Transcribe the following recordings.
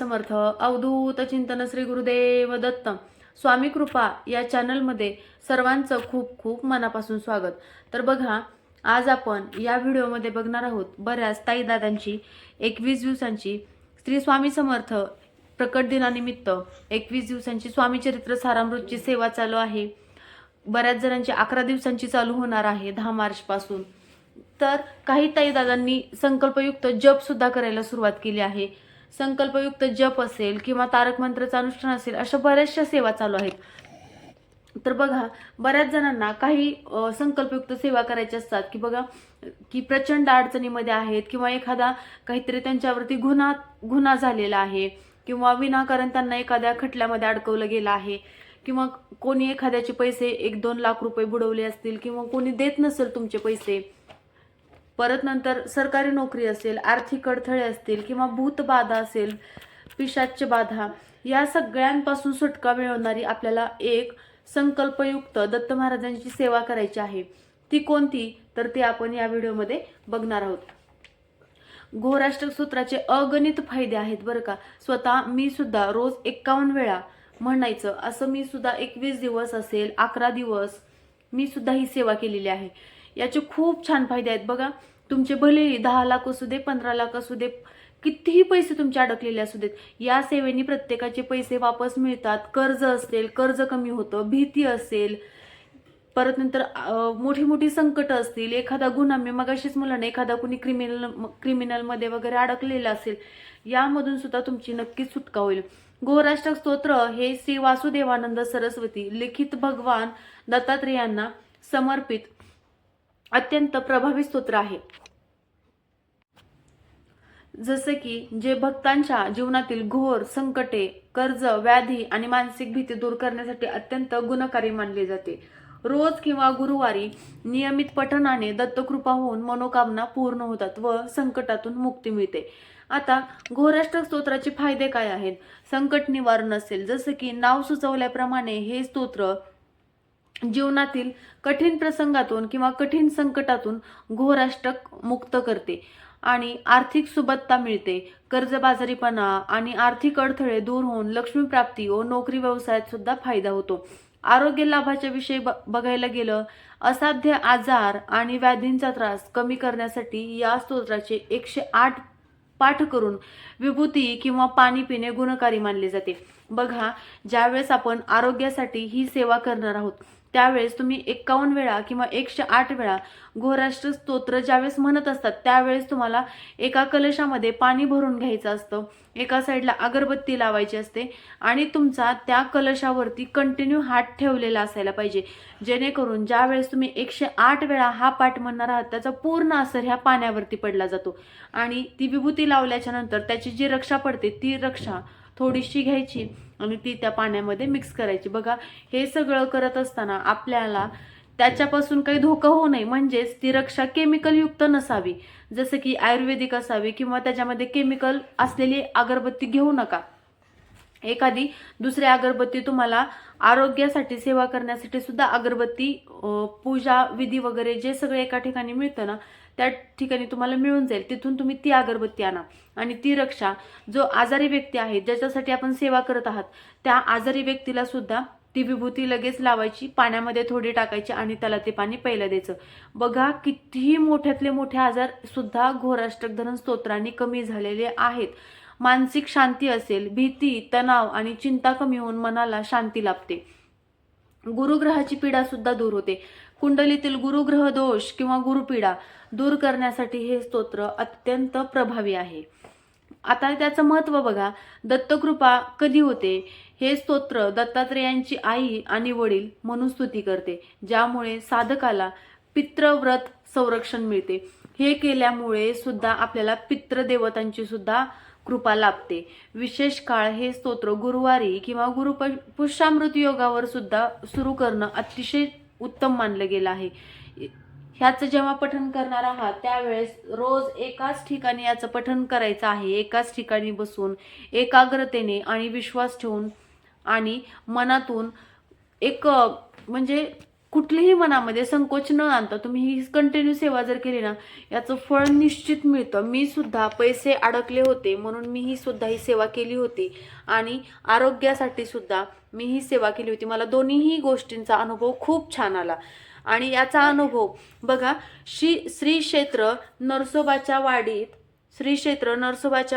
समर्थ अवधूत चिंतन श्री गुरुदेव दत्त स्वामी कृपा या चॅनलमध्ये सर्वांचं खूप खूप मनापासून स्वागत। तर बघा, आज आपण या व्हिडिओमध्ये बघणार आहोत बऱ्याच ताई दादांची 21 दिवसांची श्री स्वामी समर्थ प्रकट दिनानिमित्त 21 दिवसांची स्वामी चरित्र सारामृतची सेवा चालू आहे। बऱ्याच जणांची 11 दिवसांची चालू होणार आहे 10 मार्च पासून। तर काही ताई दादांनी संकल्पयुक्त जप सुद्धा करायला सुरुवात केली आहे। संकल्पयुक्त जप असेल किंवा तारक मंत्राचं अनुष्ठान असेल, अशा बऱ्याचशा सेवा चालू आहेत। तर बघा, बऱ्याच जणांना काही संकल्पयुक्त सेवा करायची असतात की बघा की प्रचंड अडचणीमध्ये आहेत किंवा एखादा काहीतरी त्यांच्यावरती गुन्हा झालेला आहे किंवा विनाकारण त्यांना एखाद्या खटल्यामध्ये अडकवलं गेलं आहे किंवा कोणी एखाद्याचे पैसे 1-2 लाख रुपये बुडवले असतील किंवा कोणी देत नसेल तुमचे पैसे, परत नंतर सरकारी नोकरी असेल, आर्थिक अडथळे असतील किंवा भूतबाधा असेल, पिशाच्य बाधा, या सगळ्यांपासून सुटका मिळवणारी आपल्याला एक संकल्पयुक्त दत्त महाराजांची सेवा करायची आहे। ती कोणती, तर ते आपण या व्हिडिओमध्ये बघणार आहोत। घोराष्टक सूत्राचे अगणित फायदे आहेत बरं का। स्वतः मी सुद्धा रोज 51 वेळा म्हणायचं, असं मी सुद्धा 21 दिवस असेल, 11 दिवस मी सुद्धा ही सेवा केलेली आहे। याचे खूप छान फायदे आहेत बघा। तुमचे भलेही 10 लाख असू दे, 15 लाख असू दे, कितीही पैसे तुमचे अडकलेले असू देत, या सेवेने प्रत्येकाचे पैसे वापस मिळतात। कर्ज असेल, कर्ज कमी होतं, भीती असेल, परत नंतर मोठी मोठी संकट असतील, एखादा गुन्हा, मी मगाशीच म्हणलं ना, एखादा कुणी क्रिमिनल मध्ये वगैरे अडकलेला असेल, यामधून सुद्धा तुमची नक्कीच सुटका होईल। घोराष्टक स्तोत्र हे श्री वासुदेवानंद सरस्वती लिखित भगवान दत्तात्रेयांना समर्पित अत्यंत प्रभावी स्तोत्र आहे। जसे की जे भक्तांच्या जीवनातील घोर संकटे, कर्ज, व्याधी आणि मानसिक भीती दूर करण्यासाठी अत्यंत गुणकारी मानले जाते। रोज किंवा गुरुवारी नियमित पठणाने दत्तकृपा होऊन मनोकामना पूर्ण होतात व संकटातून मुक्ती मिळते। आता घोराष्टक स्तोत्राचे फायदे काय आहेत? संकट निवारण असेल, जसे की नाव सुचवल्याप्रमाणे हे स्तोत्र जीवनातील कठीण प्रसंगातून किंवा कठीण संकटातून घोराष्टक मुक्त करते आणि आर्थिक सुबत्ता मिळते। कर्जबाजारीपणा आणि आर्थिक अडथळे दूर होऊन लक्ष्मी प्राप्ती व नोकरी व्यवसायात सुद्धा फायदा होतो। आरोग्य लाभाच्या विषयी बघायला गेलं, असाध्य आजार आणि व्याधींचा त्रास कमी करण्यासाठी या स्तोत्राचे 108 पाठ करून विभूती किंवा पाणी पिणे गुणकारी मानले जाते। बघा, ज्यावेळेस आपण आरोग्यासाठी ही सेवा करणार आहोत, त्यावेळेस तुम्ही 51 वेळा किंवा 108 वेळा घोराष्टक स्तोत्र ज्यावेळेस म्हणत असतात, त्यावेळेस तुम्हाला एका कलशामध्ये पाणी भरून घ्यायचं असतं, एका साईडला अगरबत्ती लावायची असते आणि तुमचा त्या कलशावरती कंटिन्यू हात ठेवलेला असायला पाहिजे, जेणेकरून ज्यावेळेस तुम्ही 108 वेळा हा पाठ म्हणणार आहात, त्याचा पूर्ण असर ह्या पाण्यावरती पडला जातो आणि ती विभूती लावल्याच्या नंतर त्याची जी रक्षा पडते, ती रक्षा थोडीशी घ्यायची आणि ती त्या पाण्यामध्ये मिक्स करायची। बघा, हे सगळं करत असताना आपल्याला त्याच्यापासून काही धोका होऊ नये, म्हणजेच ती रक्षा केमिकल युक्त नसावी, जसं की आयुर्वेदिक असावी किंवा त्याच्यामध्ये केमिकल असलेली अगरबत्ती घेऊ नका। एखादी दुसरी अगरबत्ती, तुम्हाला आरोग्यासाठी सेवा करण्यासाठी सुद्धा अगरबत्ती, पूजा विधी वगैरे जे सगळे एका ठिकाणी मिळतं ना, त्या ठिकाणी तुम्हाला मिळून जाईल, तिथून तुम्ही ती अगरबत्ती आणा आणि ती रक्षा जो आजारी व्यक्ती आहे, ज्याच्यासाठी आपण सेवा करत आहात, त्या आजारी व्यक्तीला सुद्धा ती विभूती लगेच लावायची, पाण्यामध्ये थोडी टाकायची आणि त्याला ते पाणी प्यायला द्यायचं। बघा, कितीही मोठ्यातले मोठे आजार सुद्धा घोराष्टक धरण स्तोत्रांनी कमी झालेले आहेत। मानसिक शांती असेल, भीती, तणाव आणि चिंता कमी होऊन मनाला शांती लाभते। गुरुग्रहाची पीडा सुद्धा दूर होते। कुंडलीतील गुरुग्रह दोष किंवा गुरुपीडा दूर करण्यासाठी हे स्तोत्र अत्यंत प्रभावी आहे। आता त्याचं महत्त्व बघा, दत्तकृपा कधी होते? हे स्तोत्र दत्तात्रेयांची आई आणि वडील म्हणून स्तुती करते, ज्यामुळे साधकाला पितृव्रत संरक्षण मिळते। हे केल्यामुळे सुद्धा आपल्याला पितृदेवतांची सुद्धा कृपा लाभते। विशेष काळ हे स्तोत्र गुरुवारी किंवा गुरुपुष्यामृत योगावर सुद्धा सुरू करणं अतिशय उत्तम मानलं गेलं आहे। ह्याचं जेव्हा पठण करणार आहात, त्यावेळेस रोज एकाच ठिकाणी याचं पठण करायचं आहे, एकाच ठिकाणी बसून एकाग्रतेने आणि विश्वास ठेवून आणि मनातून एक म्हणजे कुठलीही मनामध्ये संकोच न आणता तुम्ही ही कंटिन्यू सेवा जर केली ना, याचं फळ निश्चित मिळतं. मी सुद्धा पैसे अडकले होते म्हणून मी ही सुद्धा ही सेवा केली होती आणि आरोग्यासाठी सुद्धा मी ही सेवा केली होती. मला दोन्हीही गोष्टींचा अनुभव खूप छान आला आणि याचा अनुभव बघा, श्री क्षेत्र नरसोबाच्या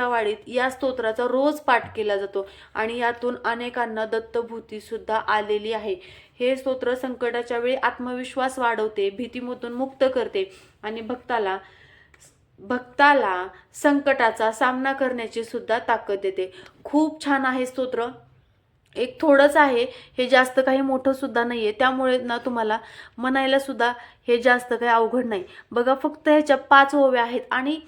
वाडीत या स्तोत्राचा रोज पाठ केला जातो आणि यातून अनेकांना दत्तभूती सुद्धा आलेली आहे. हे स्तोत्र संकटाच्या वेळी आत्मविश्वास वाढवते, भीतीमधून मुक्त करते आणि भक्ताला संकटाचा सामना करण्याची सुद्धा ताकद देते. खूप छान आहे स्तोत्र. एक थोडंच आहे, हे जास्त काही मोठं सुद्धा नाहीये, त्यामुळे ना तुम्हाला म्हणायला सुद्धा हे जास्त काही अवघड नाही. बघा, फक्त ह्याच्या 5 ओव्या आहेत आणि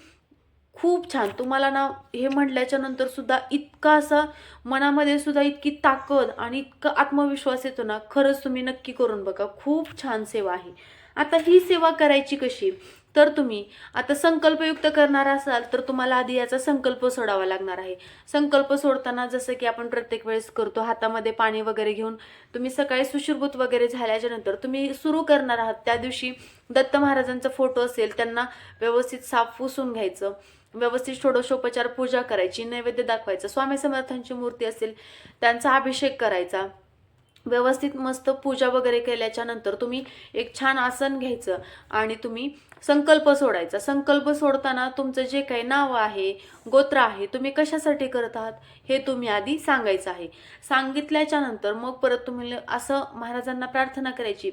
खूप छान. तुम्हाला ना हे म्हटल्याच्या नंतर सुद्धा इतका असं मनामध्ये सुद्धा इतकी ताकद आणि इतका आत्मविश्वास येतो ना, खरंच तुम्ही नक्की करून बघा. खूप छान सेवा आहे. आता ही सेवा करायची कशी, तर तुम्ही आता संकल्पयुक्त करणार असाल तर तुम्हाला आधी याचा संकल्प सोडावा लागणार आहे. संकल्प सोडताना जसं की आपण प्रत्येक वेळेस करतो, हातामध्ये पाणी वगैरे घेऊन तुम्ही सकाळी सुशीर्भूत वगैरे झाल्याच्या नंतर तुम्ही सुरू करणार आहात, त्या दिवशी दत्त महाराजांचा फोटो असेल त्यांना व्यवस्थित साफ पुसून घ्यायचं, व्यवस्थित षोडशोपचार पूजा करायची, नैवेद्य दाखवायचं, स्वामी समर्थांची मूर्ती असेल त्यांचा अभिषेक करायचा, व्यवस्थित मस्त पूजा वगैरे केल्याच्या नंतर तुम्ही एक छान आसन घ्यायचं आणि तुम्ही संकल्प सोडायचा. संकल्प सोडताना तुमचं जे काही नाव आहे, गोत्र आहे, तुम्ही कशासाठी करत आहात हे तुम्ही आधी सांगायचं आहे. सांगितल्याच्या नंतर मग परत तुम्ही असं महाराजांना प्रार्थना करायची,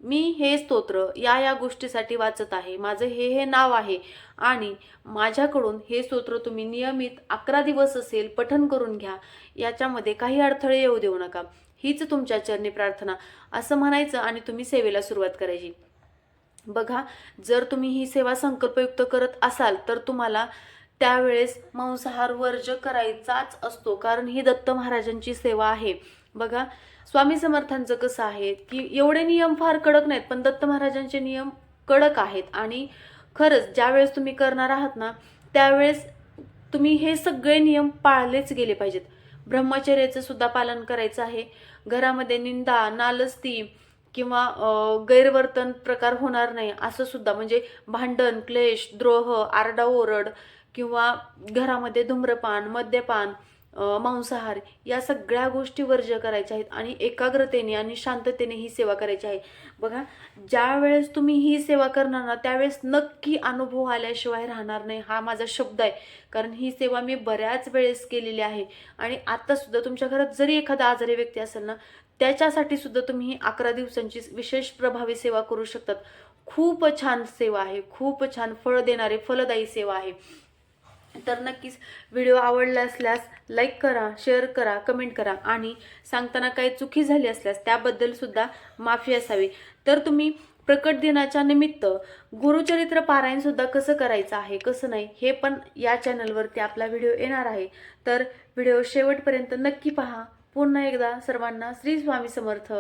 मी हे स्तोत्र या गोष्टीसाठी वाचत आहे, माझं हे नाव आहे आणि माझ्याकडून हे स्तोत्र तुम्ही नियमित 11 दिवस असेल पठण करून घ्या, याच्यामध्ये काही अडथळे येऊ देऊ नका, हीच तुमच्या चरणी प्रार्थना असं म्हणायचं आणि तुम्ही सेवेला सुरुवात करायची. बघा, जर तुम्ही ही सेवा संकल्पयुक्त करत असाल तर तुम्हाला त्यावेळेस मांसाहार वर्ज करायचाच असतो, कारण ही दत्त महाराजांची सेवा आहे. बघा, स्वामी समर्थांचं कसं आहे की एवढे नियम फार कडक नाहीत, पण दत्त महाराजांचे नियम कडक आहेत आणि खरंच ज्यावेळेस तुम्ही करणार आहात ना, त्यावेळेस तुम्ही हे सगळे नियम पाळलेच गेले पाहिजेत. ब्रह्मचर्याचं सुद्धा पालन करायचं आहे. घरामध्ये निंदा, नालस्ती किंवा गैरवर्तन प्रकार होणार नाही असं सुद्धा, म्हणजे भांडण, क्लेश, द्रोह, आरडाओरड किंवा घरामध्ये धूम्रपान, मद्यपान, मांसाहार या सगळ्या गोष्टी वर्ज्य करायच्या आहेत आणि एकाग्रतेने आणि शांततेने ही सेवा करायची आहे. बघा, ज्या वेळेस तुम्ही ही सेवा करणार ना, त्यावेळेस नक्की अनुभव आल्याशिवाय राहणार नाही, हा माझा शब्द आहे. कारण ही सेवा मी बऱ्याच वेळेस केलेली आहे आणि आता सुद्धा तुमच्या घरात जरी एखादा आजारी व्यक्ती असेल ना, त्याच्यासाठी सुद्धा तुम्ही ही 11 दिवसांची विशेष प्रभावी सेवा करू शकतात. खूप छान सेवा आहे, खूप छान फळ देणारी फलदायी सेवा आहे. तर नक्कीच व्हिडिओ आवडला असल्यास लाईक करा, शेअर करा, कमेंट करा आणि सांगताना काही चुकी झाली असल्यास त्याबद्दल सुद्धा माफी असावी. तर तुम्ही प्रकट दिनाच्या निमित्त गुरुचरित्र पारायण सुद्धा कसं करायचं आहे, कसं नाही, हे पण या चॅनलवरती आपला व्हिडिओ येणार आहे. तर व्हिडिओ शेवटपर्यंत नक्की पहा. पुन्हा एकदा सर्वांना श्री स्वामी समर्थ.